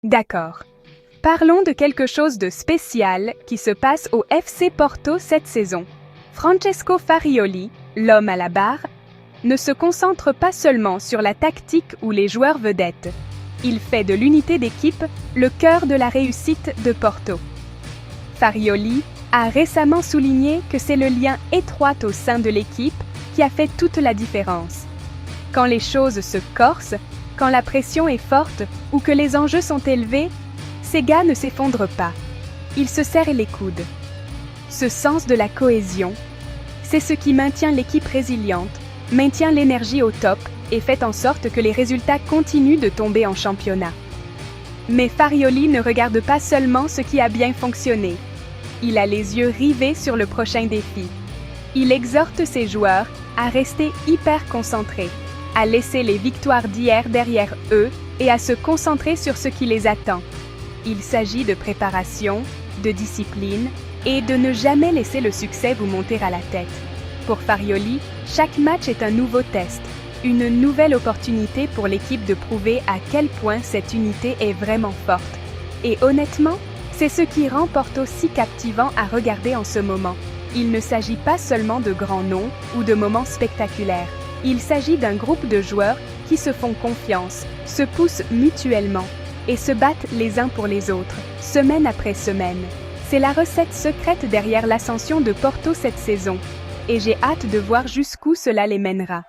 D'accord. Parlons de quelque chose de spécial qui se passe au FC Porto cette saison. Francesco Farioli, l'homme à la barre, ne se concentre pas seulement sur la tactique ou les joueurs vedettes. Il fait de l'unité d'équipe le cœur de la réussite de Porto. Farioli a récemment souligné que c'est le lien étroit au sein de l'équipe qui a fait toute la différence. Quand les choses se corsent, quand la pression est forte ou que les enjeux sont élevés, ces gars ne s'effondrent pas. Ils se serrent les coudes. Ce sens de la cohésion, c'est ce qui maintient l'équipe résiliente, maintient l'énergie au top et fait en sorte que les résultats continuent de tomber en championnat. Mais Farioli ne regarde pas seulement ce qui a bien fonctionné. Il a les yeux rivés sur le prochain défi. Il exhorte ses joueurs à rester hyper concentrés, à laisser les victoires d'hier derrière eux et à se concentrer sur ce qui les attend. Il s'agit de préparation, de discipline et de ne jamais laisser le succès vous monter à la tête. Pour Farioli, chaque match est un nouveau test, une nouvelle opportunité pour l'équipe de prouver à quel point cette unité est vraiment forte. Et honnêtement, c'est ce qui rend Porto si captivant à regarder en ce moment. Il ne s'agit pas seulement de grands noms ou de moments spectaculaires. Il s'agit d'un groupe de joueurs qui se font confiance, se poussent mutuellement et se battent les uns pour les autres, semaine après semaine. C'est la recette secrète derrière l'ascension de Porto cette saison, et j'ai hâte de voir jusqu'où cela les mènera.